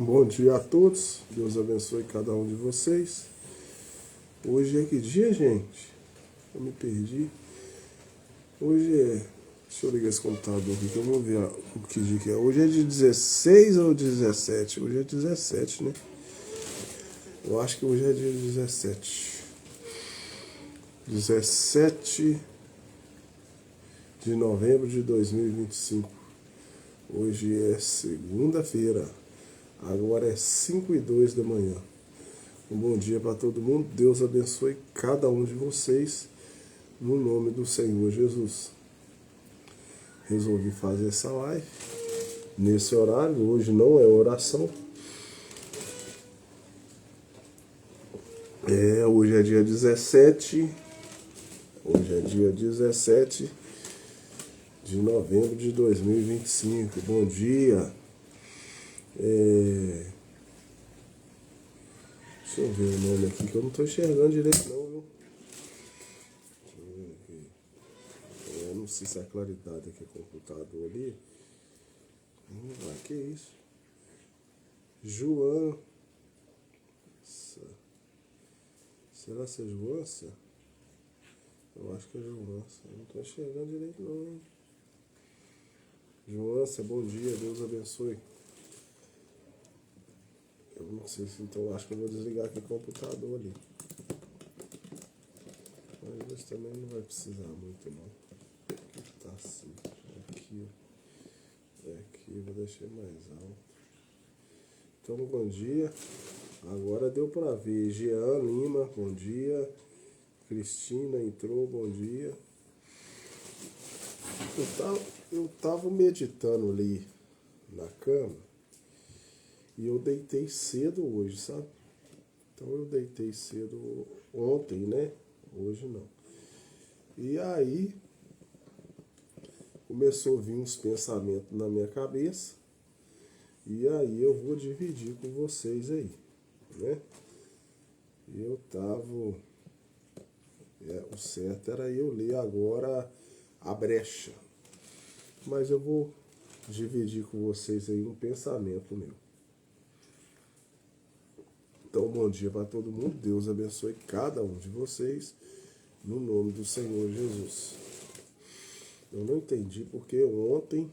Bom dia a todos, Deus abençoe cada um de vocês. Hoje é que dia, gente? Eu me perdi. Hoje é. Deixa eu ligar esse computador aqui que eu vou ver o que dia que é. Hoje é de 16 ou 17? Hoje é 17, né? Eu acho que hoje é dia 17. 17 de novembro de 2025. Hoje é segunda-feira. Agora é 5:02 da manhã. Um bom dia para todo mundo. Deus abençoe cada um de vocês, no nome do Senhor Jesus. Resolvi fazer essa live nesse horário. Hoje não é oração. Hoje é dia 17. Hoje é dia 17 de novembro de 2025. Bom dia. Deixa eu ver o nome aqui que eu não estou enxergando direito não, viu? Deixa eu ver aqui. Não sei se a claridade aqui é computador ali. Que isso? Joan. Será que é Joança? Eu acho que é Joança. Eu não estou enxergando direito não, hein? Joança, bom dia, Deus abençoe. Eu não sei se então acho que eu vou desligar aqui o computador ali. Mas também não vai precisar muito não. Aqui tá assim. Aqui, ó. Aqui eu vou deixar mais alto. Então bom dia. Agora deu pra ver. Jean Lima, bom dia. Cristina entrou, bom dia. Eu tava meditando ali na cama. E eu deitei cedo hoje, sabe? Então eu deitei cedo ontem, né? Hoje não. E aí começou a vir uns pensamentos na minha cabeça. E aí eu vou dividir com vocês aí, né? Eu tava... o certo era eu ler agora a brecha. Mas eu vou dividir com vocês aí um pensamento meu. Então, bom dia para todo mundo. Deus abençoe cada um de vocês, no nome do Senhor Jesus. Eu não entendi porque ontem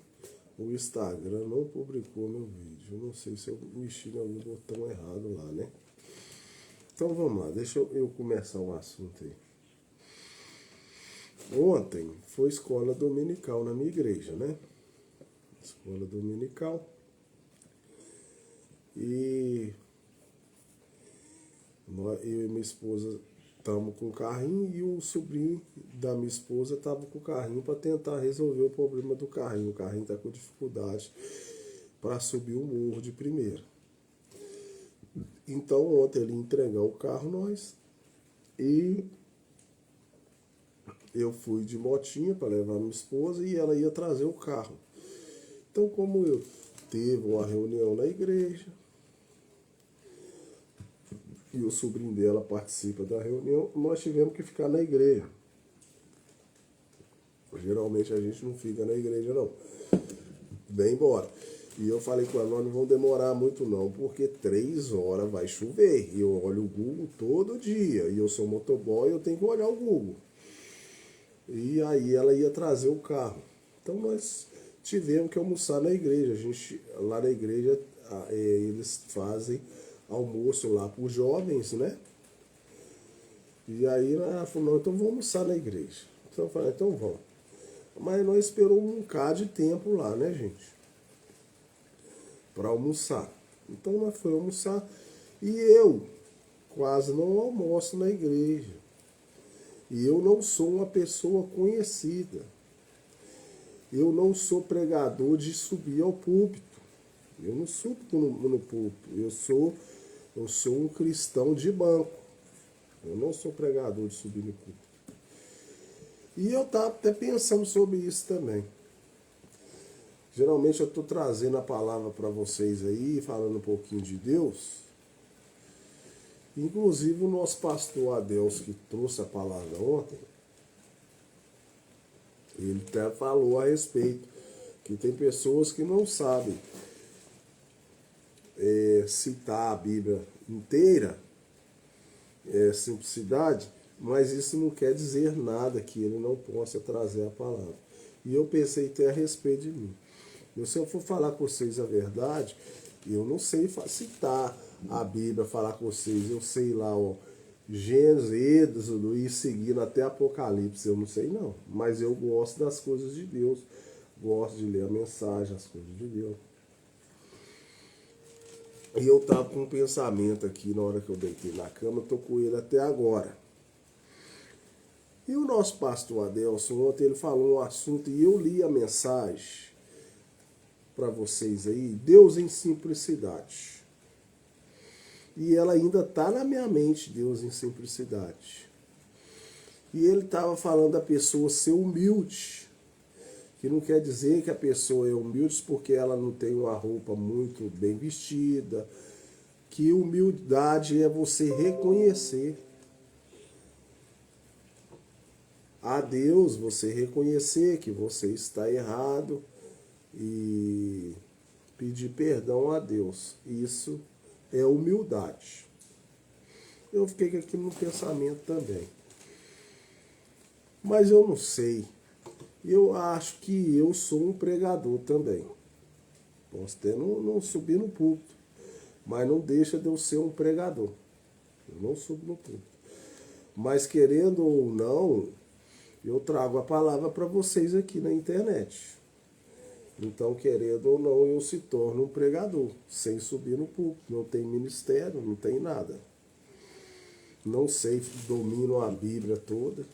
o Instagram não publicou meu vídeo. Eu não sei se eu mexi em algum botão errado lá, né? Então, vamos lá. Deixa eu começar o assunto aí. Ontem foi escola dominical na minha igreja, né? Escola dominical. E... eu e minha esposa estamos com o carrinho e o sobrinho da minha esposa estava com o carrinho para tentar resolver o problema do carrinho. O carrinho está com dificuldade para subir o morro de primeira. Então ontem ele ia entregar o carro nós e eu fui de motinha para levar minha esposa e ela ia trazer o carro. Então como eu teve uma reunião na igreja, e o sobrinho dela participa da reunião, nós tivemos que ficar na igreja. Geralmente a gente não fica na igreja não. Vem embora. E eu falei com ela, nós não vamos demorar muito não, porque 3 horas vai chover. E eu olho o Google todo dia. E eu sou motoboy, eu tenho que olhar o Google. E aí ela ia trazer o carro. Então nós tivemos que almoçar na igreja. Lá na igreja eles fazem almoço lá para os jovens, né? E aí ela falou, não, então vamos almoçar na igreja. Então eu falei, então vamos. Mas nós esperamos um bocado de tempo lá, né, gente? Para almoçar. Então nós fomos almoçar e eu quase não almoço na igreja. E eu não sou uma pessoa conhecida. Eu não sou pregador de subir ao púlpito. Eu não subo no púlpito. Eu sou um cristão de banco. Eu não sou pregador de subir no púlpito. E eu estava até pensando sobre isso também. Geralmente eu estou trazendo a palavra para vocês aí, falando um pouquinho de Deus. Inclusive o nosso pastor Adeus, que trouxe a palavra ontem, ele até falou a respeito que tem pessoas que não sabem citar a Bíblia inteira, simplicidade, mas isso não quer dizer nada que ele não possa trazer a palavra. E eu pensei até a respeito de mim. Se eu for falar com vocês a verdade, eu não sei citar a Bíblia, falar com vocês, eu sei lá, ó, Gênesis, Êxodo e seguindo até Apocalipse, eu não sei não. Mas eu gosto das coisas de Deus, gosto de ler a mensagem, as coisas de Deus. E eu estava com um pensamento aqui na hora que eu deitei na cama, eu estou com ele até agora. E o nosso pastor Adelson, ontem ele falou um assunto e eu li a mensagem para vocês aí, Deus em simplicidade. E ela ainda está na minha mente, Deus em simplicidade. E ele estava falando da pessoa ser humilde, que não quer dizer que a pessoa é humilde porque ela não tem uma roupa muito bem vestida, que humildade é você reconhecer a Deus, você reconhecer que você está errado e pedir perdão a Deus. Isso é humildade. Eu fiquei aqui no pensamento também. Mas eu não sei. Eu acho que eu sou um pregador também. Posso até não subir no púlpito, mas não deixa de eu ser um pregador. Eu não subo no púlpito. Mas querendo ou não, eu trago a palavra para vocês aqui na internet. Então, querendo ou não, eu se torno um pregador, sem subir no púlpito. Não tem ministério, não tem nada. Não sei, domino a Bíblia toda,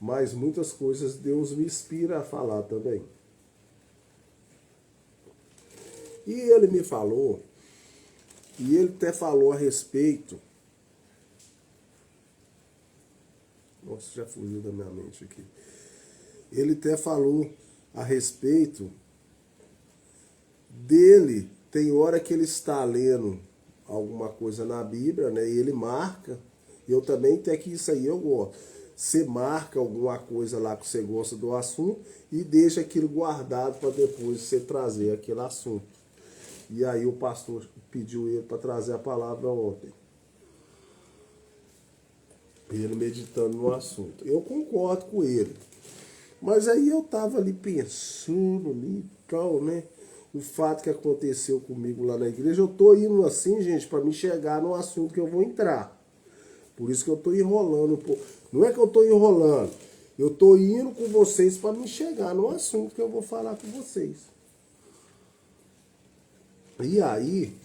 mas muitas coisas Deus me inspira a falar também. E ele me falou, e ele até falou a respeito... Nossa, já fugiu da minha mente aqui. Ele até falou a respeito dele, tem hora que ele está lendo alguma coisa na Bíblia, né? E ele marca, eu também tenho que isso aí eu gosto. Você marca alguma coisa lá que você gosta do assunto e deixa aquilo guardado para depois você trazer aquele assunto. E aí o pastor pediu ele para trazer a palavra ontem. Ele meditando no assunto. Eu concordo com ele. Mas aí eu tava ali pensando ali e tal, né? O fato que aconteceu comigo lá na igreja, eu tô indo assim, gente, para me chegar no assunto que eu vou entrar. Por isso que eu tô enrolando um pouco. Não é que eu tô enrolando. Eu tô indo com vocês para me chegar no assunto que eu vou falar com vocês. E aí,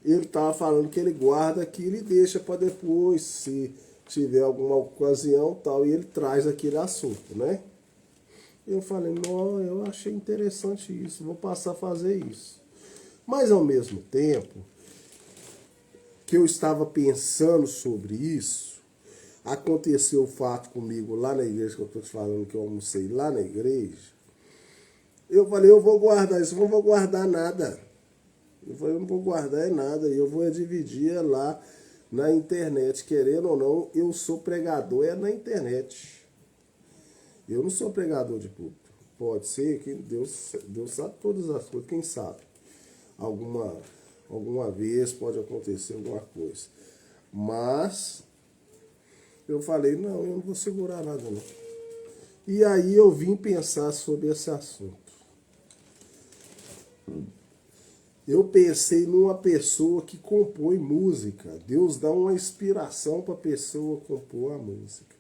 ele tava falando que ele guarda aquilo e deixa para depois, se tiver alguma ocasião tal, e ele traz aquele assunto, né? Eu falei, não, eu achei interessante isso, vou passar a fazer isso. Mas ao mesmo tempo que eu estava pensando sobre isso, aconteceu o fato comigo lá na igreja, que eu estou te falando que eu almocei lá na igreja. Eu falei, eu vou guardar isso, eu não vou guardar nada. Eu falei, eu não vou guardar nada, eu vou dividir lá na internet, querendo ou não, eu sou pregador, é na internet. Eu não sou pregador de púlpito. Pode ser que Deus sabe todas as coisas, quem sabe? Alguma vez pode acontecer alguma coisa. Mas eu falei, não, eu não vou segurar nada não. E aí eu vim pensar sobre esse assunto. Eu pensei numa pessoa que compõe música. Deus dá uma inspiração para a pessoa compor a música.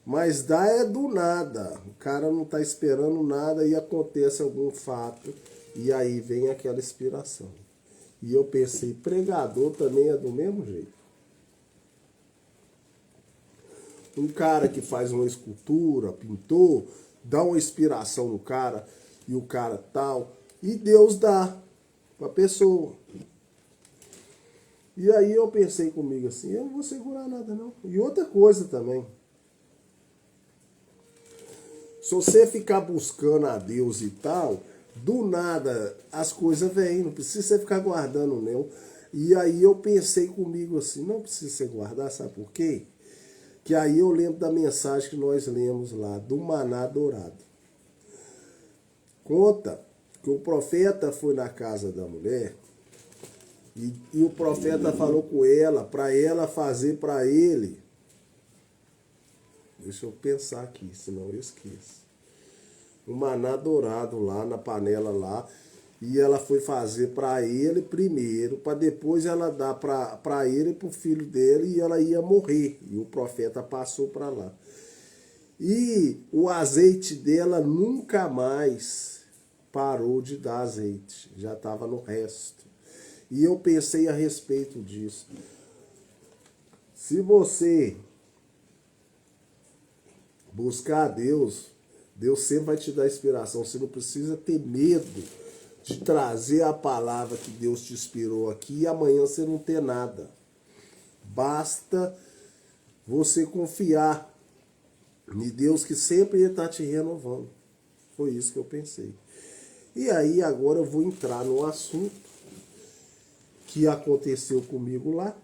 Mas dá é do nada. O cara não está esperando nada e acontece algum fato. E aí vem aquela inspiração. E eu pensei, pregador também é do mesmo jeito. Um cara que faz uma escultura, pintor, dá uma inspiração no cara e o cara tal... E Deus dá para a pessoa. E aí eu pensei comigo assim, eu não vou segurar nada não. E outra coisa também. Se você ficar buscando a Deus e tal, do nada as coisas vêm. Não precisa você ficar guardando não. E aí eu pensei comigo assim, não precisa você guardar, sabe por quê? Que aí eu lembro da mensagem que nós lemos lá, do maná dourado. Conta que o profeta foi na casa da mulher e o profeta falou com ela, para ela fazer para ele. Deixa eu pensar aqui, senão eu esqueço. Um maná dourado lá na panela lá. E ela foi fazer para ele primeiro, para depois ela dar para ele e para o filho dele, e ela ia morrer. E o profeta passou para lá. E o azeite dela nunca mais parou de dar azeite. Já estava no resto. E eu pensei a respeito disso. Se você buscar a Deus, Deus sempre vai te dar inspiração. Você não precisa ter medo de trazer a palavra que Deus te inspirou aqui e amanhã você não ter nada. Basta você confiar em Deus, que sempre Ele está te renovando. Foi isso que eu pensei. E aí agora eu vou entrar no assunto que aconteceu comigo lá,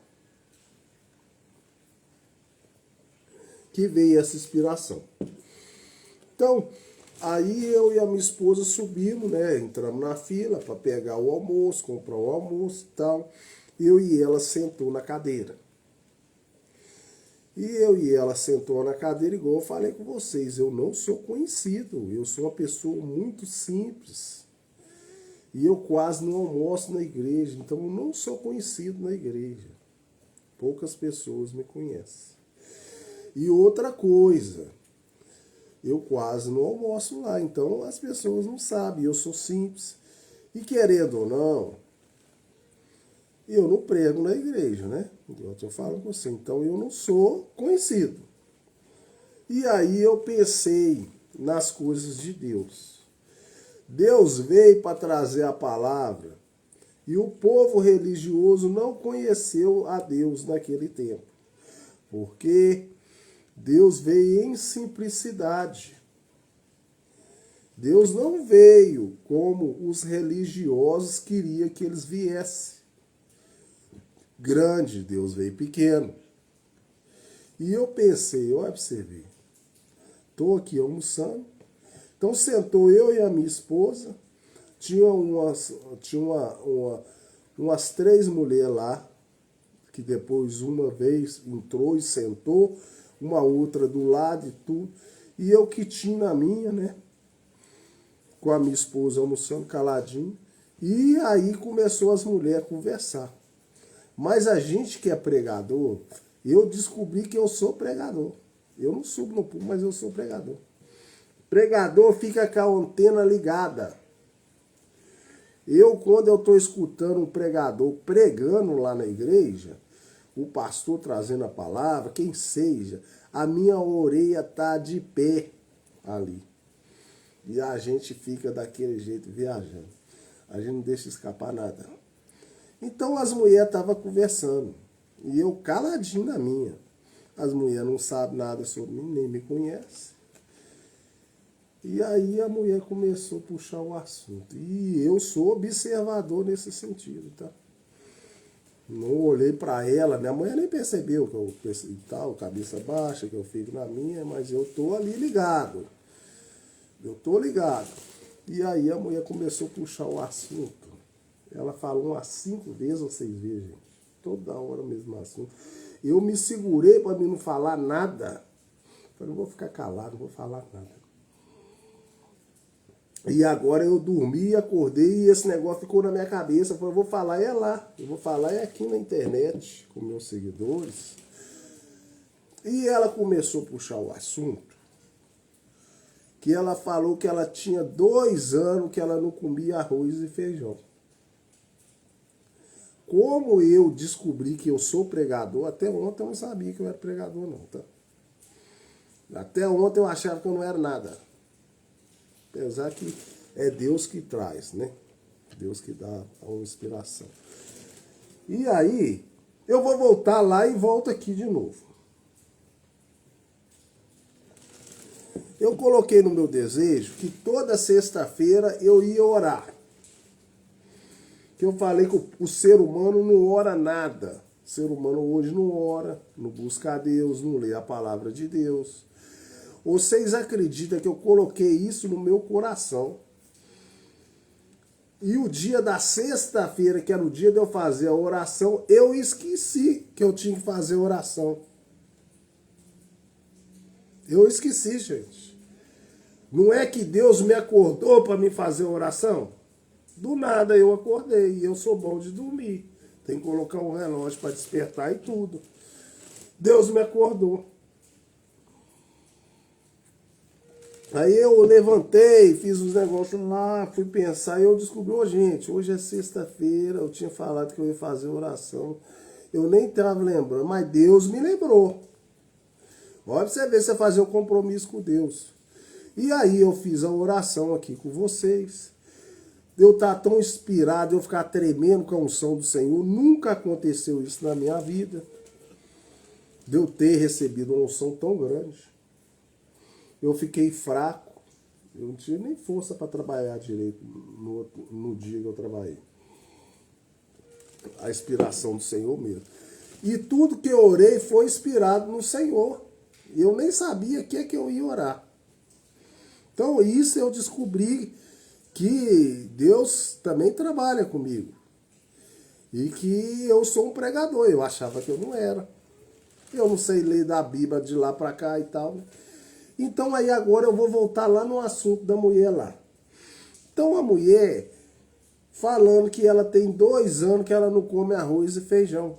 que veio essa inspiração. Então, aí eu e a minha esposa subimos, né? Entramos na fila para pegar o almoço, comprar o almoço e tal. Eu e ela sentou na cadeira. E eu e ela sentou na cadeira, igual eu falei com vocês. Eu não sou conhecido, eu sou uma pessoa muito simples. E eu quase não almoço na igreja, então eu não sou conhecido na igreja. Poucas pessoas me conhecem. E outra coisa, eu quase não almoço lá, então as pessoas não sabem, eu sou simples. E querendo ou não, eu não prego na igreja, né? Eu estou falando com você, então eu não sou conhecido. E aí eu pensei nas coisas de Deus. Deus veio para trazer a palavra e o povo religioso não conheceu a Deus naquele tempo. Porque Deus veio em simplicidade. Deus não veio como os religiosos queriam que eles viessem. Grande, Deus veio pequeno. E eu pensei, olha para você ver, estou aqui almoçando, então sentou eu e a minha esposa, tinha umas 3 mulheres lá, que depois uma vez entrou e sentou, uma outra do lado e tudo, e eu que tinha na minha, né, com a minha esposa almoçando caladinho, e aí começou as mulheres a conversar. Mas a gente que é pregador, eu descobri que eu sou pregador. Eu não subo no púlpito, mas eu sou pregador. Pregador fica com a antena ligada. Quando eu estou escutando um pregador pregando lá na igreja, o pastor trazendo a palavra, quem seja, a minha orelha está de pé ali. E a gente fica daquele jeito viajando. A gente não deixa escapar nada. Então as mulheres estavam conversando. E eu caladinho na minha. As mulheres não sabem nada sobre mim, nem me conhecem. E aí a mulher começou a puxar o assunto. E eu sou observador nesse sentido, tá? Não olhei para ela, minha mulher nem percebeu que eu pensei tal, cabeça baixa, que eu fico na minha, mas eu tô ali ligado. Eu tô ligado. E aí a mulher começou a puxar o assunto. Ela falou umas 5 vezes ou 6 vezes, gente. Toda hora o mesmo assunto. Eu me segurei para mim não falar nada. Falei, não vou ficar calado, não vou falar nada. E agora eu dormi, acordei e esse negócio ficou na minha cabeça. Eu falei, eu vou falar é lá. Eu vou falar é aqui na internet, com meus seguidores. E ela começou a puxar o assunto. Que ela falou que ela tinha 2 anos que ela não comia arroz e feijão. Como eu descobri que eu sou pregador, até ontem eu não sabia que eu era pregador não, tá? Até ontem eu achava que eu não era nada. Apesar que é Deus que traz, né? Deus que dá a inspiração. E aí, eu vou voltar lá e volto aqui de novo. Eu coloquei no meu desejo que toda sexta-feira eu ia orar. Que eu falei que o ser humano não ora nada. O ser humano hoje não ora, não busca a Deus, não lê a palavra de Deus. Vocês acreditam que eu coloquei isso no meu coração? E o dia da sexta-feira, que era o dia de eu fazer a oração, eu esqueci que eu tinha que fazer a oração. Eu esqueci, gente. Não é que Deus me acordou para me fazer a oração? Do nada eu acordei e eu sou bom de dormir. Tem que colocar um relógio para despertar e tudo. Deus me acordou. Aí eu levantei, fiz os negócios lá, fui pensar e eu descobri, gente, hoje é sexta-feira, eu tinha falado que eu ia fazer oração. Eu nem estava lembrando, mas Deus me lembrou. Olha pra você ver se você fazer um compromisso com Deus. E aí eu fiz a oração aqui com vocês. Eu estar tão inspirado, eu ficar tremendo com a unção do Senhor. Nunca aconteceu isso na minha vida. De eu ter recebido uma unção tão grande. Eu fiquei fraco. Eu não tinha nem força para trabalhar direito no dia que eu trabalhei. A inspiração do Senhor mesmo. E tudo que eu orei foi inspirado no Senhor. Eu nem sabia o que eu ia orar. Então isso eu descobri que Deus também trabalha comigo. E que eu sou um pregador. Eu achava que eu não era. Eu não sei ler da Bíblia de lá para cá e tal. Então aí agora eu vou voltar lá no assunto da mulher lá. Então a mulher falando que ela tem 2 anos que ela não come arroz e feijão.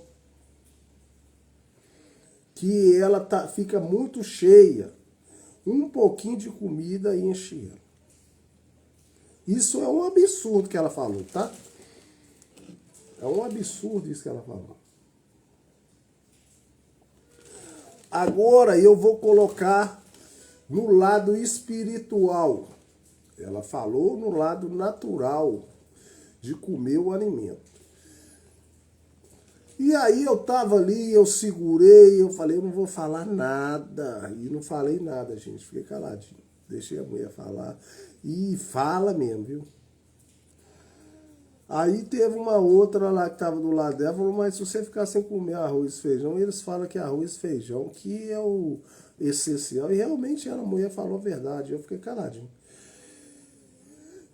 Que ela fica muito cheia. Um pouquinho de comida e enche ela. Isso é um absurdo que ela falou, tá? É um absurdo isso que ela falou. Agora eu vou colocar no lado espiritual. Ela falou no lado natural de comer o alimento. E aí eu tava ali, eu segurei, eu falei, eu não vou falar nada. E não falei nada, gente. Fiquei caladinho. Deixei a mulher falar. E fala mesmo, viu? Aí teve uma outra lá que tava do lado dela, falou, mas se você ficar sem comer arroz e feijão, eles falam que arroz e feijão que é o essencial. E realmente a mulher falou a verdade. Eu fiquei caladinho.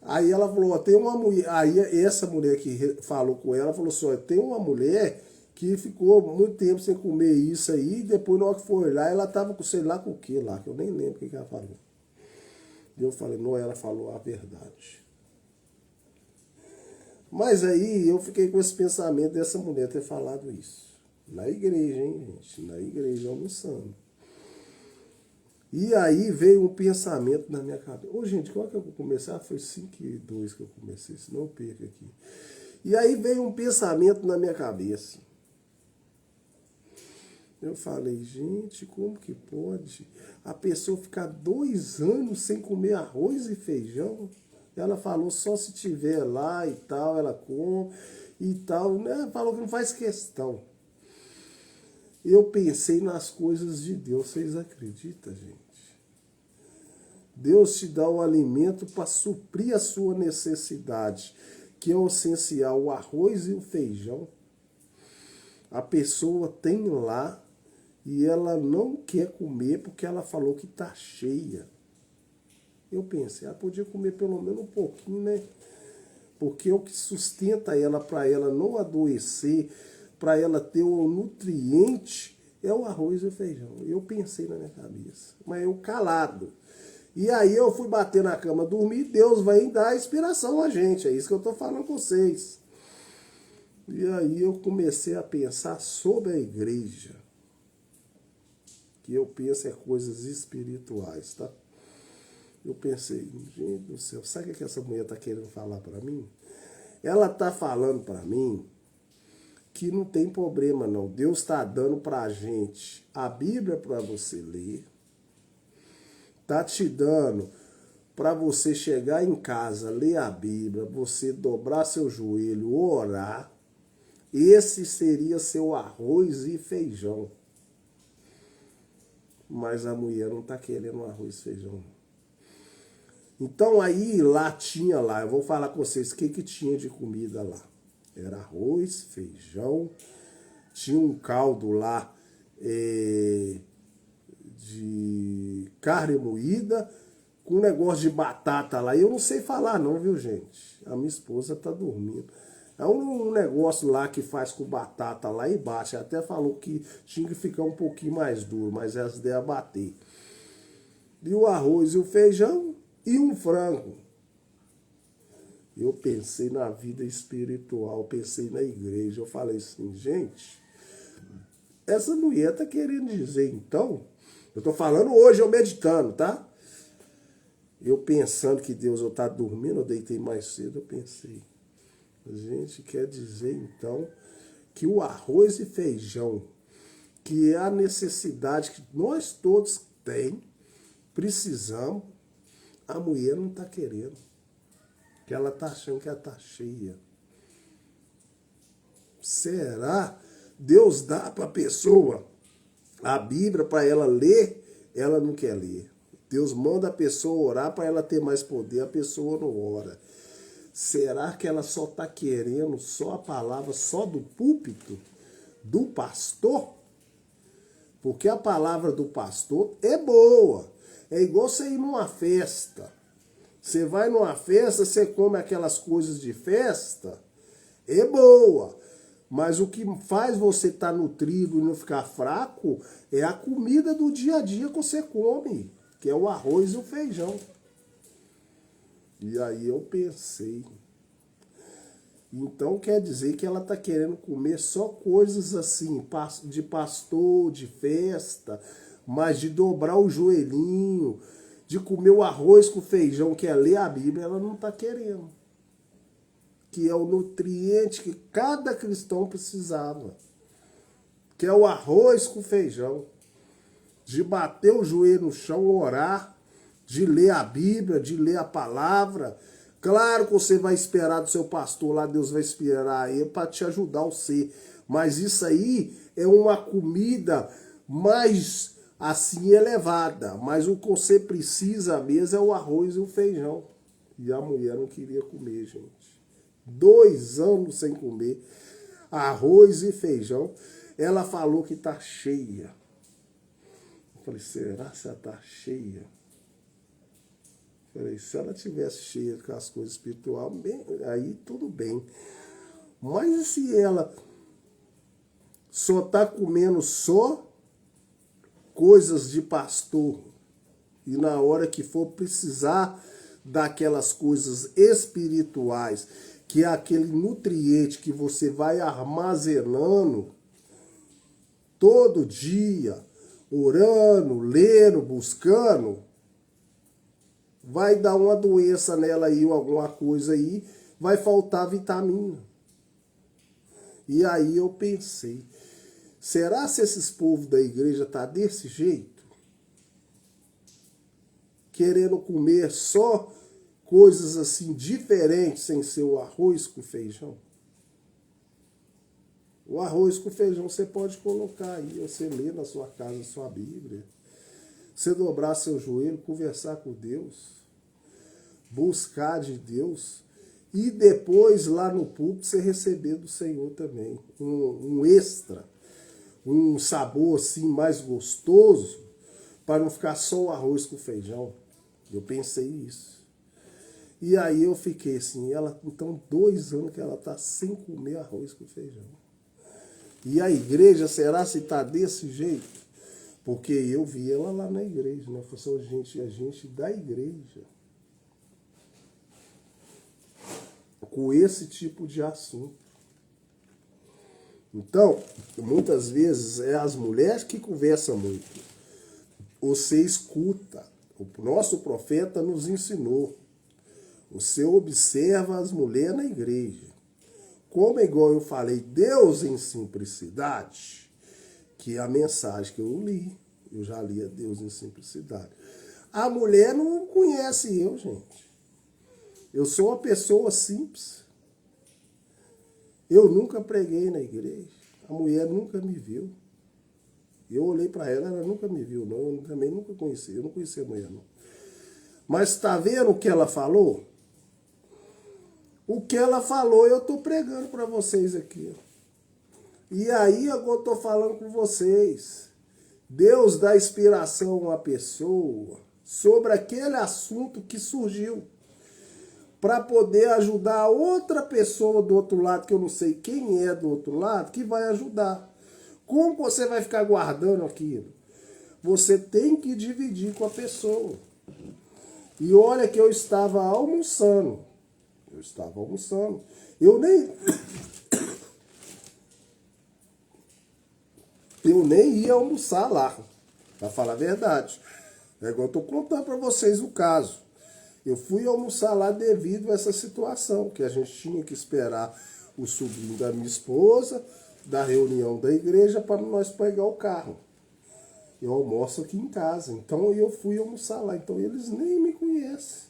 Aí ela falou, ó, tem uma mulher. Aí essa mulher que falou com ela falou assim, ó, tem uma mulher que ficou muito tempo sem comer isso aí, e depois na hora que foi lá, ela tava com sei lá com o que lá, que eu nem lembro o que ela falou. E eu falei, não, ela falou a verdade. Mas aí eu fiquei com esse pensamento dessa mulher ter falado isso. Na igreja, hein, gente? Na igreja, almoçando. E aí veio um pensamento na minha cabeça. Ô, gente, qual que eu vou começar? Foi 5:02 que eu comecei, senão eu perco aqui. E aí veio um pensamento na minha cabeça. Eu falei, gente, como que pode a pessoa ficar 2 anos sem comer arroz e feijão? Ela falou, só se tiver lá e tal, ela come e tal. Ela falou que não faz questão. Eu pensei nas coisas de Deus, vocês acreditam, gente? Deus te dá o alimento para suprir a sua necessidade, que é o essencial, o arroz e o feijão. A pessoa tem lá e ela não quer comer porque ela falou que está cheia. Eu pensei, ela podia comer pelo menos um pouquinho, né? Porque é o que sustenta ela para ela não adoecer, para ela ter o nutriente, é o arroz e o feijão. Eu pensei na minha cabeça, mas eu calado. E aí eu fui bater na cama, dormir, Deus vai dar inspiração a gente, é isso que eu estou falando com vocês. E aí eu comecei a pensar sobre a igreja, que eu penso é coisas espirituais, tá? Eu pensei, gente do céu, sabe o que essa mulher está querendo falar para mim? Ela está falando para mim que não tem problema não. Deus está dando para a gente a Bíblia para você ler. Está te dando para você chegar em casa, ler a Bíblia, você dobrar seu joelho, orar. Esse seria seu arroz e feijão. Mas a mulher não está querendo arroz e feijão. Então aí lá tinha lá, eu vou falar com vocês o que tinha de comida lá. Era arroz, feijão, tinha um caldo lá de carne moída com um negócio de batata lá. Eu não sei falar não, viu, gente? A minha esposa tá dormindo. É um negócio lá que faz com batata lá e bate. Até falou que tinha que ficar um pouquinho mais duro, mas essa ideia é bater. E o arroz e o feijão e um frango. Eu pensei na vida espiritual, pensei na igreja. Eu falei assim, gente, essa mulher tá querendo dizer então... Eu tô falando hoje, eu meditando, tá? Eu pensando que Deus, eu tava dormindo, eu deitei mais cedo, eu pensei... A gente quer dizer, então, que o arroz e feijão, que é a necessidade que nós todos precisamos, a mulher não está querendo. Que ela está achando que ela está cheia. Será? Deus dá para a pessoa a Bíblia para ela ler, ela não quer ler. Deus manda a pessoa orar para ela ter mais poder, a pessoa não ora. Será que ela só está querendo só a palavra só do púlpito, do pastor? Porque a palavra do pastor é boa. É igual você ir numa festa. Você vai numa festa, você come aquelas coisas de festa, é boa. Mas o que faz você estar nutrido e não ficar fraco é a comida do dia a dia que você come, que é o arroz e o feijão. E aí eu pensei, então quer dizer que ela está querendo comer só coisas assim, de pastor, de festa, mas de dobrar o joelhinho, de comer o arroz com feijão, que é ler a Bíblia, ela não está querendo. Que é o nutriente que cada cristão precisava. Que é o arroz com feijão. De bater o joelho no chão, orar, de ler a Bíblia, de ler a palavra. Claro que você vai esperar do seu pastor lá, Deus vai esperar ele para te ajudar a ser. Mas isso aí é uma comida mais assim elevada. Mas o que você precisa mesmo é o arroz e o feijão. E a mulher não queria comer, gente. 2 anos sem comer arroz e feijão. Ela falou que tá cheia. Eu falei, será que ela tá cheia? Falei, se ela tivesse cheia com as coisas espirituais, aí tudo bem. Mas se ela só está comendo só coisas de pastor e na hora que for precisar daquelas coisas espirituais, que é aquele nutriente que você vai armazenando todo dia, orando, lendo, buscando, vai dar uma doença nela aí, ou alguma coisa aí, vai faltar vitamina. E aí eu pensei, será se esses povos da igreja tá desse jeito? Querendo comer só coisas assim diferentes, sem ser o arroz com feijão? O arroz com feijão você pode colocar aí, você lê na sua casa, sua Bíblia. Você dobrar seu joelho, conversar com Deus, buscar de Deus, e depois lá no púlpito você receber do Senhor também um extra, um sabor assim mais gostoso, para não ficar só o arroz com feijão. Eu pensei isso. E aí eu fiquei assim, ela então 2 anos que ela está sem comer arroz com feijão. E a igreja, será se está desse jeito? Porque eu vi ela lá na igreja, né? Falei assim, a gente da igreja, com esse tipo de assunto. Então, muitas vezes é as mulheres que conversam muito. Você escuta. O nosso profeta nos ensinou. Você observa as mulheres na igreja. Como é igual eu falei, Deus em simplicidade, que é a mensagem que eu li. Eu já li a Deus em simplicidade. A mulher não conhece eu, gente. Eu sou uma pessoa simples. Eu nunca preguei na igreja. A mulher nunca me viu. Eu olhei para ela, ela nunca me viu, não. Eu também nunca conheci. Eu não conhecia a mulher, não. Mas está vendo o que ela falou? O que ela falou, eu estou pregando para vocês aqui. E aí eu estou falando com vocês. Deus dá inspiração a uma pessoa sobre aquele assunto que surgiu, para poder ajudar outra pessoa do outro lado, que eu não sei quem é do outro lado, que vai ajudar. Como você vai ficar guardando aquilo? Você tem que dividir com a pessoa. E olha que eu estava almoçando. Eu nem ia almoçar lá, para falar a verdade. É igual eu estou contando para vocês o caso. Eu fui almoçar lá devido a essa situação, que a gente tinha que esperar o sobrinho da minha esposa, da reunião da igreja, para nós pegar o carro. Eu almoço aqui em casa, então eu fui almoçar lá, então eles nem me conhecem.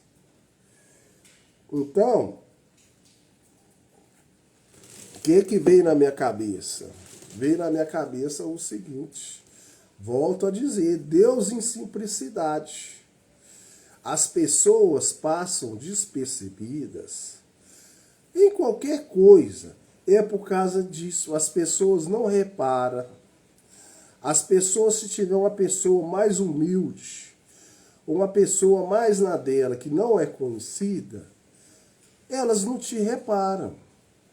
Então, o que veio na minha cabeça? Veio na minha cabeça o seguinte, volto a dizer, Deus em simplicidade. As pessoas passam despercebidas em qualquer coisa. É por causa disso. As pessoas não reparam. As pessoas, se tiver uma pessoa mais humilde, uma pessoa mais na dela, que não é conhecida, elas não te reparam.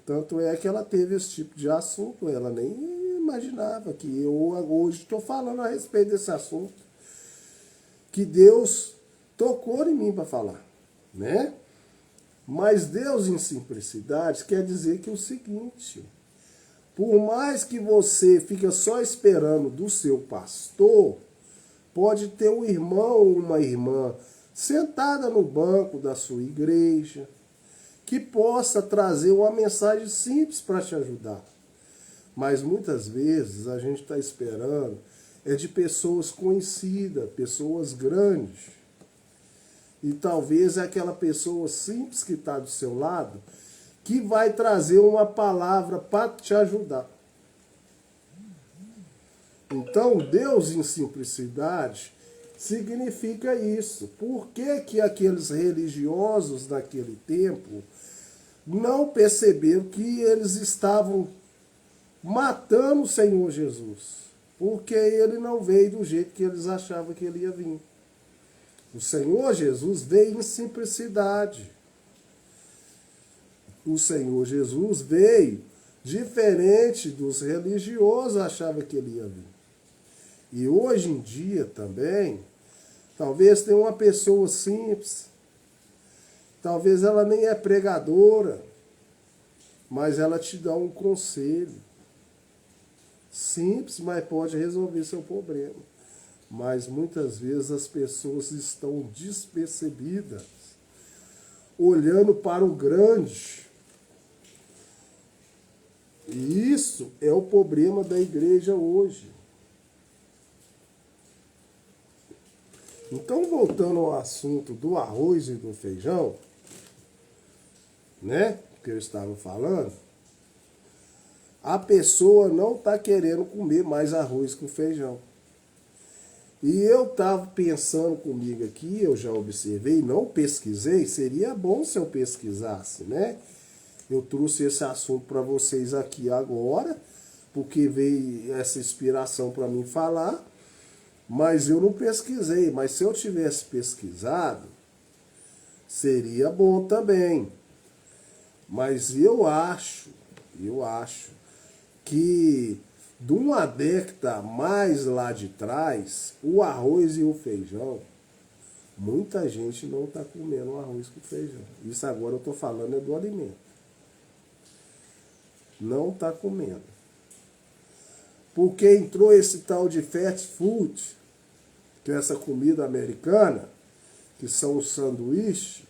Tanto é que ela teve esse tipo de assunto, ela nem imaginava que eu hoje estou falando a respeito desse assunto. Que Deus tocou em mim para falar, né? Mas Deus em simplicidade quer dizer que é o seguinte, por mais que você fica só esperando do seu pastor, pode ter um irmão ou uma irmã sentada no banco da sua igreja, que possa trazer uma mensagem simples para te ajudar. Mas muitas vezes a gente está esperando é de pessoas conhecidas, pessoas grandes. E talvez é aquela pessoa simples que está do seu lado que vai trazer uma palavra para te ajudar. Então, Deus em simplicidade significa isso. Por que que aqueles religiosos naquele tempo não perceberam que eles estavam matando o Senhor Jesus? Porque ele não veio do jeito que eles achavam que ele ia vir. O Senhor Jesus veio em simplicidade. O Senhor Jesus veio diferente dos religiosos achavam que ele ia vir. E hoje em dia também, talvez tenha uma pessoa simples, talvez ela nem é pregadora, mas ela te dá um conselho. Simples, mas pode resolver seu problema. Mas muitas vezes as pessoas estão despercebidas, olhando para o grande. E isso é o problema da igreja hoje. Então, voltando ao assunto do arroz e do feijão, né, que eu estava falando, a pessoa não está querendo comer mais arroz com feijão. E eu estava pensando comigo aqui, eu já observei, não pesquisei, seria bom se eu pesquisasse, né? Eu trouxe esse assunto para vocês aqui agora, porque veio essa inspiração para mim falar, mas eu não pesquisei. Mas se eu tivesse pesquisado, seria bom também. Mas eu acho que de uma década mais lá de trás, o arroz e o feijão, muita gente não está comendo arroz com feijão. Isso agora eu estou falando é do alimento. Não está comendo. Porque entrou esse tal de fast food, que é essa comida americana, que são os sanduíches,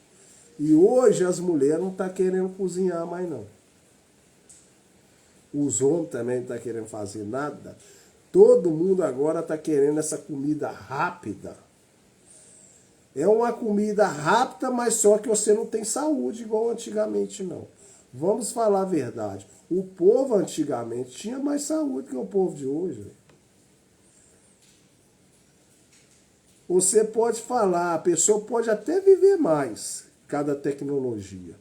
e hoje as mulheres não estão querendo cozinhar mais não. Os homens também não estão querendo fazer nada. Todo mundo agora está querendo essa comida rápida. É uma comida rápida, mas só que você não tem saúde igual antigamente não. Vamos falar a verdade. O povo antigamente tinha mais saúde que o povo de hoje. Você pode falar, a pessoa pode até viver mais, cada tecnologia.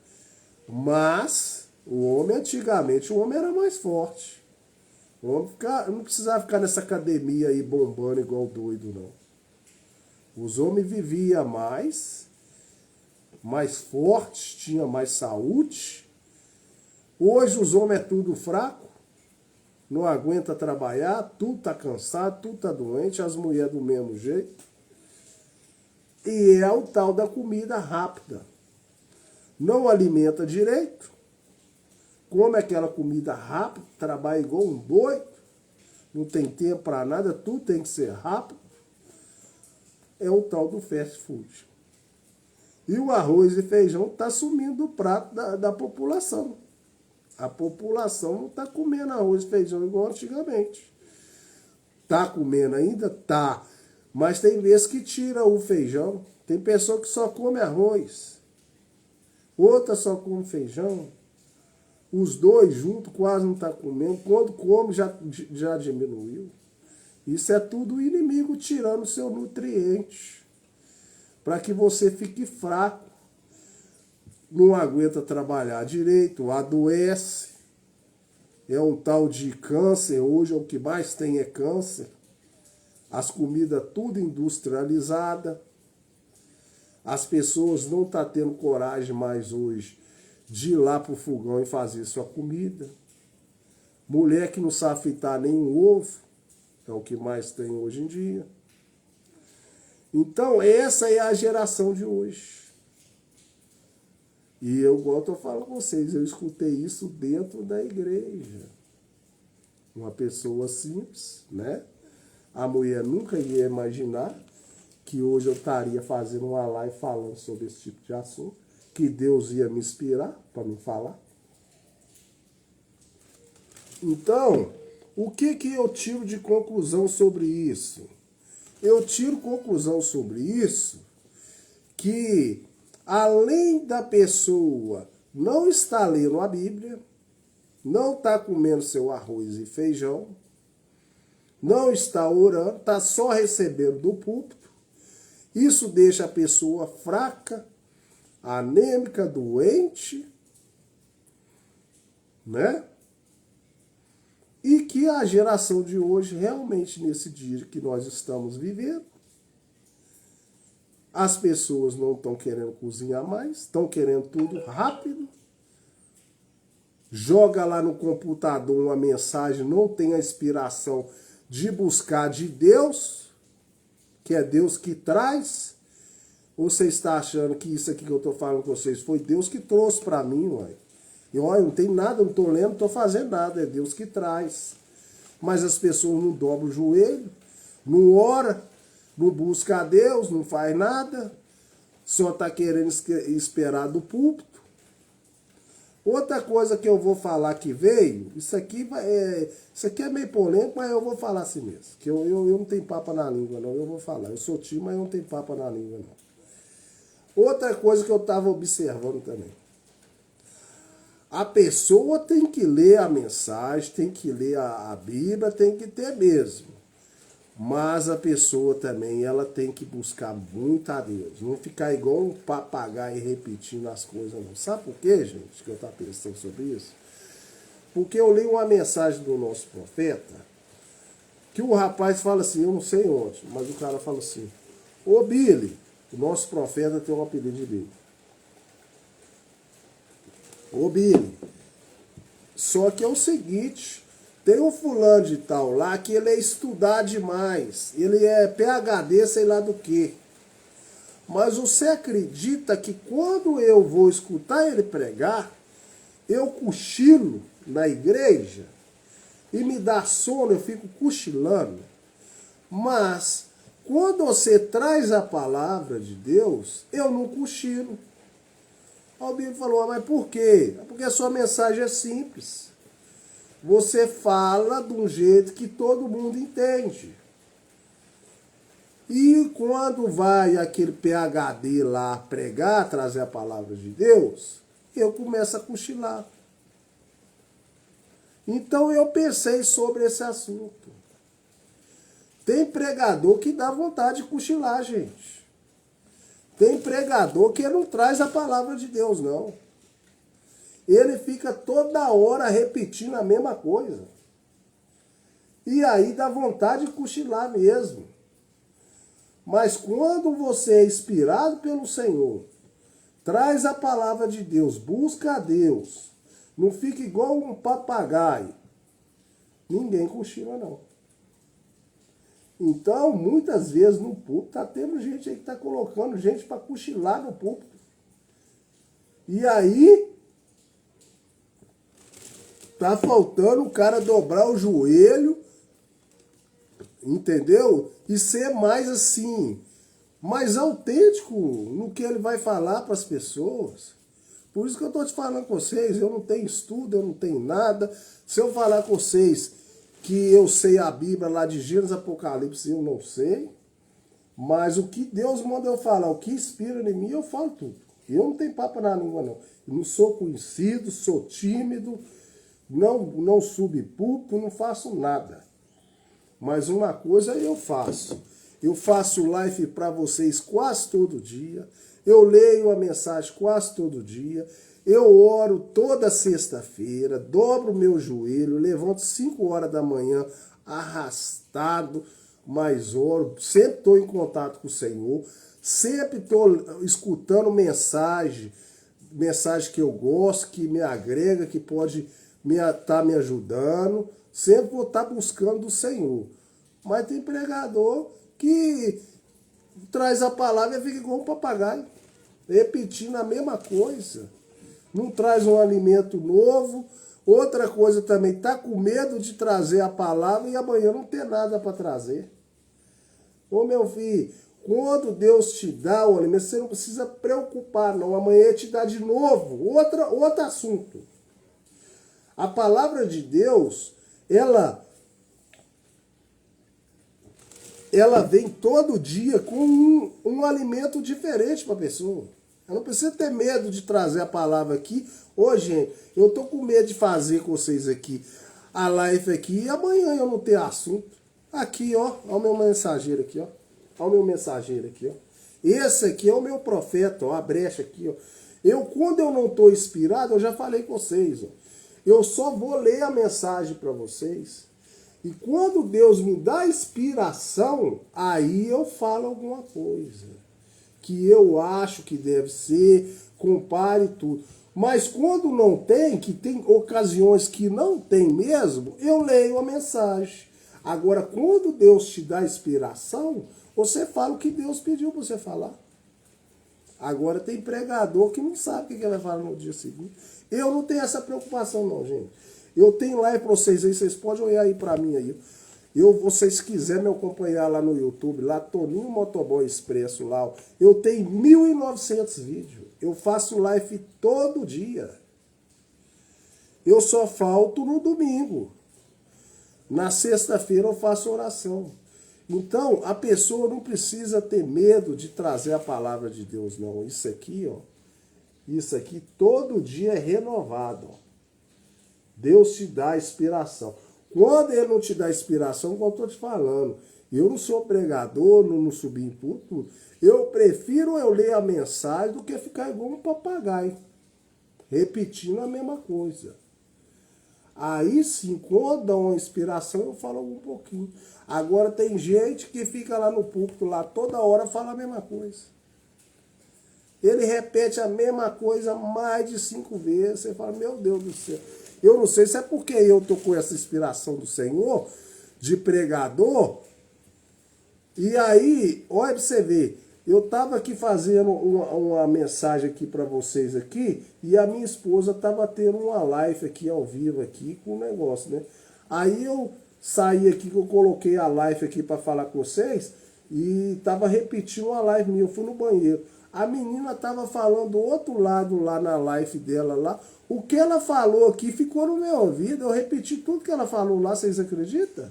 Mas o homem antigamente, o homem era mais forte. O homem não precisava ficar nessa academia aí bombando igual doido, não. Os homens viviam mais fortes, tinham mais saúde. Hoje os homens é tudo fraco, não aguenta trabalhar, tudo tá cansado, tudo tá doente, as mulheres do mesmo jeito. E é o tal da comida rápida. Não alimenta direito, come aquela comida rápida, trabalha igual um doido, não tem tempo para nada, tudo tem que ser rápido. É o tal do fast food. E o arroz e feijão está sumindo do prato da população. A população não está comendo arroz e feijão igual antigamente. Está comendo ainda? Tá. Mas tem vezes que tira o feijão. Tem pessoa que só come arroz. Outra só come feijão. Os dois juntos quase não está comendo. Quando come já diminuiu. Isso é tudo o inimigo tirando o seu nutriente. Para que você fique fraco. Não aguenta trabalhar direito, adoece. É um tal de câncer. Hoje o que mais tem é câncer. As comidas tudo industrializada. As pessoas não estão tendo coragem mais hoje de ir lá para o fogão e fazer sua comida. Mulher que não sabe fritar nenhum ovo. É o que mais tem hoje em dia. Então essa é a geração de hoje. E eu, igual eu estou falando com vocês, eu escutei isso dentro da igreja. Uma pessoa simples, né? A mulher nunca ia imaginar que hoje eu estaria fazendo uma live falando sobre esse tipo de assunto, que Deus ia me inspirar para me falar. Então, o que eu tiro de conclusão sobre isso? Eu tiro conclusão sobre isso que, além da pessoa não estar lendo a Bíblia, não está comendo seu arroz e feijão, não está orando, está só recebendo do púlpito, isso deixa a pessoa fraca, anêmica, doente, né? E que a geração de hoje, realmente nesse dia que nós estamos vivendo, as pessoas não estão querendo cozinhar mais, estão querendo tudo rápido. Joga lá no computador uma mensagem, não tem a inspiração de buscar de Deus, que é Deus que traz. Ou você está achando que isso aqui que eu estou falando com vocês foi Deus que trouxe para mim, ué? E olha, não tem nada, não estou lendo, não estou fazendo nada, é Deus que traz. Mas as pessoas não dobram o joelho, não ora, não busca a Deus, não faz nada, só está querendo esperar do púlpito. Outra coisa que eu vou falar que veio, isso aqui é meio polêmico, mas eu vou falar assim mesmo, que eu não tenho papa na língua não, eu vou falar, eu sou tio, mas eu não tenho papa na língua não. Outra coisa que eu estava observando também, a pessoa tem que ler a mensagem, tem que ler a Bíblia, tem que ter mesmo. Mas a pessoa também, ela tem que buscar muito a Deus. Não ficar igual um papagaio repetindo as coisas, não. Sabe por quê, gente, que eu estava pensando sobre isso? Porque eu li uma mensagem do nosso profeta, que o rapaz fala assim, eu não sei onde, mas o cara fala assim, ô Billy, o nosso profeta tem um apelido de Billy. Ô Billy, só que é o seguinte, tem um fulano de tal lá que ele é estudar demais, ele é PhD, sei lá do que. Mas você acredita que quando eu vou escutar ele pregar, eu cochilo na igreja e me dá sono, eu fico cochilando. Mas quando você traz a palavra de Deus, eu não cochilo. O Bíblia falou, mas por quê? Porque a sua mensagem é simples. Você fala de um jeito que todo mundo entende. E quando vai aquele PhD lá pregar, trazer a palavra de Deus, eu começo a cochilar. Então eu pensei sobre esse assunto. Tem pregador que dá vontade de cochilar, gente. Tem pregador que não traz a palavra de Deus, não. Ele fica toda hora repetindo a mesma coisa. E aí dá vontade de cochilar mesmo. Mas quando você é inspirado pelo Senhor, traz a palavra de Deus, busca a Deus, não fica igual um papagaio, ninguém cochila não. Então, muitas vezes no púlpito, tá tendo gente aí que está colocando gente para cochilar no púlpito. E aí, tá faltando o cara dobrar o joelho, entendeu? E ser mais assim, mais autêntico no que ele vai falar para as pessoas. Por isso que eu estou te falando com vocês, eu não tenho estudo, eu não tenho nada. Se eu falar com vocês que eu sei a Bíblia lá de Gênesis, Apocalipse, eu não sei. Mas o que Deus manda eu falar, o que inspira em mim, eu falo tudo. Eu não tenho papo na língua, não. Eu não sou conhecido, sou tímido, não subo púlpito, não faço nada. Mas uma coisa eu faço. Eu faço live para vocês quase todo dia. Eu leio a mensagem quase todo dia. Eu oro toda sexta-feira, dobro o meu joelho, levanto 5 horas da manhã, arrastado, mas oro. Sempre estou em contato com o Senhor. Sempre estou escutando mensagem que eu gosto, que me agrega, que pode estar me ajudando. Sempre vou estar buscando do Senhor. Mas tem pregador que traz a palavra e fica igual um papagaio, repetindo a mesma coisa. Não traz um alimento novo. Outra coisa também, está com medo de trazer a palavra e amanhã não ter nada para trazer. Ô meu filho, quando Deus te dá o alimento, você não precisa preocupar, não. Amanhã te dá de novo outro assunto. A palavra de Deus, ela vem todo dia com um alimento diferente para a pessoa. Ela não precisa ter medo de trazer a palavra aqui. Ô, gente, eu tô com medo de fazer com vocês aqui a live aqui e amanhã eu não ter assunto. Aqui, ó o meu mensageiro aqui, ó. Ó o meu mensageiro aqui, ó. Esse aqui é o meu profeta, ó, a brecha aqui, ó. Quando eu não tô inspirado, eu já falei com vocês, ó. Eu só vou ler a mensagem para vocês. E quando Deus me dá inspiração, aí eu falo alguma coisa que eu acho que deve ser, compare tudo. Mas quando não tem, que tem ocasiões que não tem mesmo, eu leio a mensagem. Agora, quando Deus te dá inspiração, você fala o que Deus pediu para você falar. Agora tem pregador que não sabe o que ele vai falar no dia seguinte. Eu não tenho essa preocupação não, gente. Eu tenho live para vocês aí, vocês podem olhar aí para mim aí. Vocês quiserem me acompanhar lá no YouTube, lá Toninho Motoboy Expresso lá, eu tenho 1.900 vídeos. Eu faço live todo dia. Eu só falto no domingo. Na sexta-feira eu faço oração. Então, a pessoa não precisa ter medo de trazer a palavra de Deus, não. Isso aqui, ó. Isso aqui todo dia é renovado, ó. Deus te dá inspiração. Quando ele não te dá inspiração, como eu estou te falando, eu não sou pregador, não subi em tudo. Eu prefiro eu ler a mensagem do que ficar igual um papagaio, repetindo a mesma coisa. Aí sim, quando dá uma inspiração, eu falo um pouquinho. Agora tem gente que fica lá no púlpito, lá toda hora fala a mesma coisa. Ele repete a mesma coisa mais de 5 vezes. Você fala, meu Deus do céu. Eu não sei se é porque eu tô com essa inspiração do Senhor, de pregador. E aí, olha pra você ver. Eu tava aqui fazendo uma mensagem aqui para vocês aqui, e a minha esposa tava tendo uma live aqui ao vivo aqui com o negócio, né? Aí eu saí aqui, que eu coloquei a live aqui para falar com vocês, e tava repetindo uma live minha, eu fui no banheiro. A menina tava falando do outro lado lá na live dela lá. O que ela falou aqui ficou no meu ouvido. Eu repeti tudo que ela falou lá, vocês acreditam?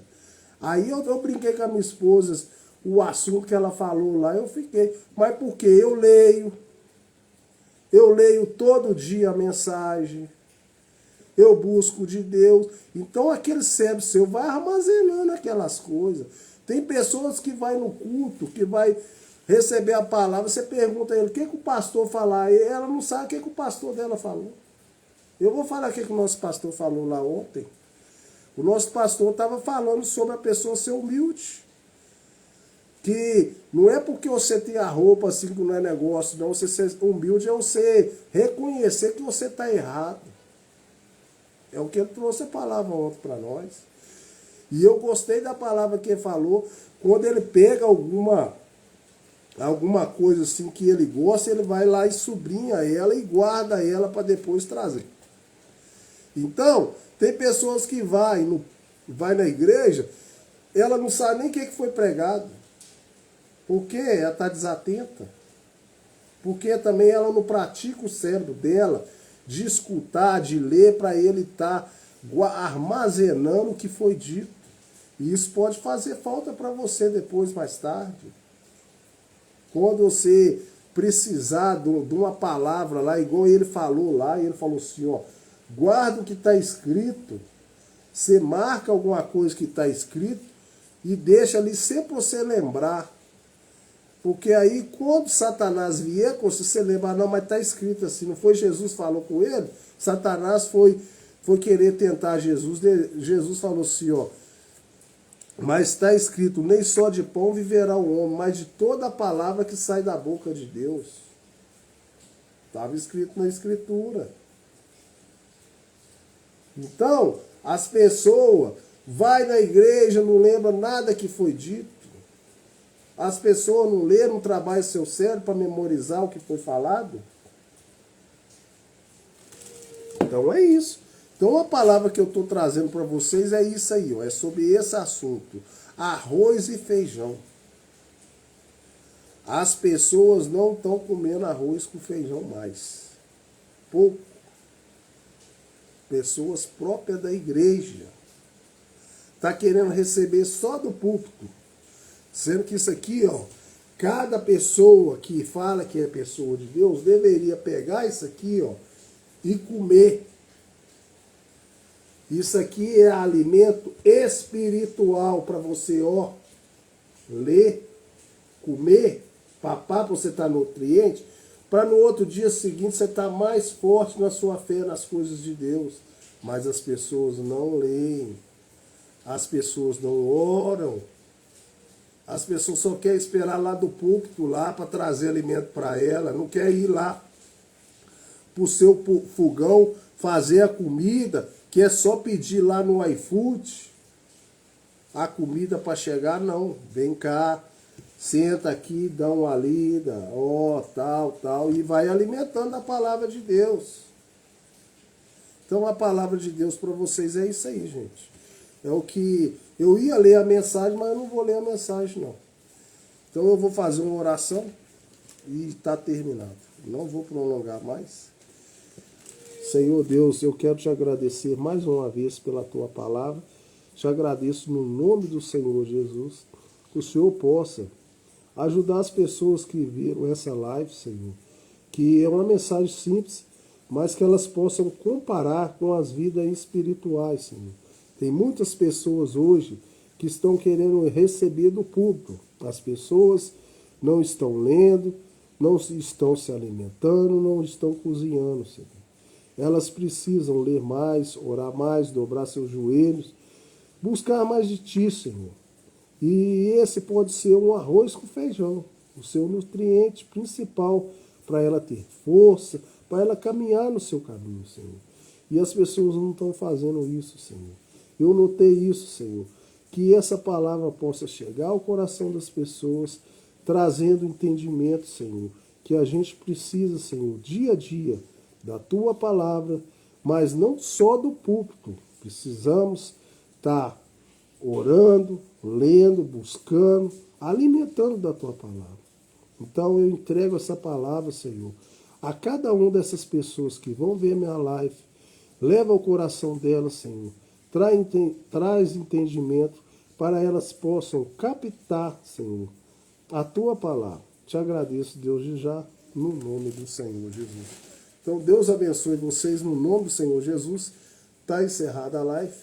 Aí eu brinquei com a minha esposa, o assunto que ela falou lá, eu fiquei. Mas porque eu leio todo dia a mensagem, eu busco de Deus. Então aquele cérebro seu vai armazenando aquelas coisas. Tem pessoas que vai no culto, que vai receber a palavra, você pergunta a ele, o que o pastor falar? E ela não sabe o que o pastor dela falou. Eu vou falar o que o nosso pastor falou lá ontem. O nosso pastor estava falando sobre a pessoa ser humilde. Que não é porque você tem a roupa assim que não é negócio, não. Você ser humilde é você reconhecer que você está errado. É o que ele trouxe a palavra ontem para nós. E eu gostei da palavra que ele falou. Quando ele pega alguma coisa assim que ele gosta, ele vai lá e sublinha ela e guarda ela para depois trazer. Então, tem pessoas que vai na igreja, ela não sabe nem o que foi pregado. Porque ela está desatenta. Porque também ela não pratica o cérebro dela de escutar, de ler, para ele estar armazenando o que foi dito. E isso pode fazer falta para você depois, mais tarde. Quando você precisar de uma palavra lá, igual ele falou lá, ele falou assim, ó, guarda o que está escrito, você marca alguma coisa que está escrito e deixa ali sempre você lembrar. Porque aí, quando Satanás vier, você lembra, não, mas está escrito assim, não foi Jesus que falou com ele? Satanás foi querer tentar Jesus, Jesus falou assim, ó, mas está escrito, nem só de pão viverá o homem, mas de toda a palavra que sai da boca de Deus. Estava escrito na Escritura. Então, as pessoas vai na igreja, não lembra nada que foi dito. As pessoas não leram, não trabalham seu cérebro para memorizar o que foi falado. Então é isso. Então a palavra que eu estou trazendo para vocês é isso aí, ó, é sobre esse assunto. Arroz e feijão. As pessoas não estão comendo arroz com feijão mais. Pouco. Pessoas próprias da igreja. Está querendo receber só do púlpito. Sendo que isso aqui, ó, cada pessoa que fala que é pessoa de Deus deveria pegar isso aqui, ó, e comer. Isso aqui é alimento espiritual para você, ó, ler, comer, papar para você estar nutriente, para no outro dia seguinte você estar mais forte na sua fé, nas coisas de Deus. Mas as pessoas não leem, as pessoas não oram. As pessoas só querem esperar lá do púlpito lá para trazer alimento para ela. Não quer ir lá para o seu fogão fazer a comida, que é só pedir lá no iFood a comida para chegar, não. Vem cá, senta aqui, dá uma lida, ó, tal, e vai alimentando a palavra de Deus. Então a palavra de Deus para vocês é isso aí, gente. É o que... Eu ia ler a mensagem, mas eu não vou ler a mensagem, não. Então eu vou fazer uma oração e está terminado. Não vou prolongar mais. Senhor Deus, eu quero te agradecer mais uma vez pela tua palavra. Te agradeço no nome do Senhor Jesus. Que o Senhor possa ajudar as pessoas que viram essa live, Senhor. Que é uma mensagem simples, mas que elas possam comparar com as vidas espirituais, Senhor. Tem muitas pessoas hoje que estão querendo receber do público. As pessoas não estão lendo, não estão se alimentando, não estão cozinhando, Senhor. Elas precisam ler mais, orar mais, dobrar seus joelhos, buscar mais de Ti, Senhor. E esse pode ser um arroz com feijão, o seu nutriente principal para ela ter força, para ela caminhar no seu caminho, Senhor. E as pessoas não estão fazendo isso, Senhor. Eu notei isso, Senhor, que essa palavra possa chegar ao coração das pessoas, trazendo entendimento, Senhor, que a gente precisa, Senhor, dia a dia, da Tua palavra, mas não só do púlpito. Precisamos estar orando, lendo, buscando, alimentando da Tua palavra. Então eu entrego essa palavra, Senhor, a cada uma dessas pessoas que vão ver minha live, leva ao coração delas, Senhor, traz entendimento para elas possam captar, Senhor, a Tua palavra. Te agradeço, Deus, de já, no nome do Senhor Jesus. Então, Deus abençoe vocês no nome do Senhor Jesus. Está encerrada a live.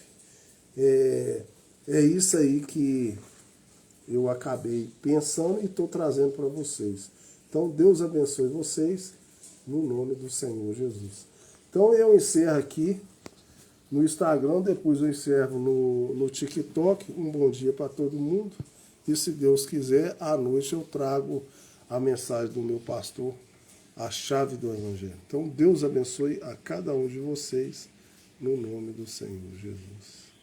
É isso aí que eu acabei pensando e estou trazendo para vocês. Então, Deus abençoe vocês no nome do Senhor Jesus. Então, eu encerro aqui no Instagram, depois eu encerro no TikTok. Um bom dia para todo mundo E se Deus quiser, à noite eu trago a mensagem do meu pastor, a chave do Evangelho. Então, Deus abençoe a cada um de vocês, no nome do Senhor Jesus.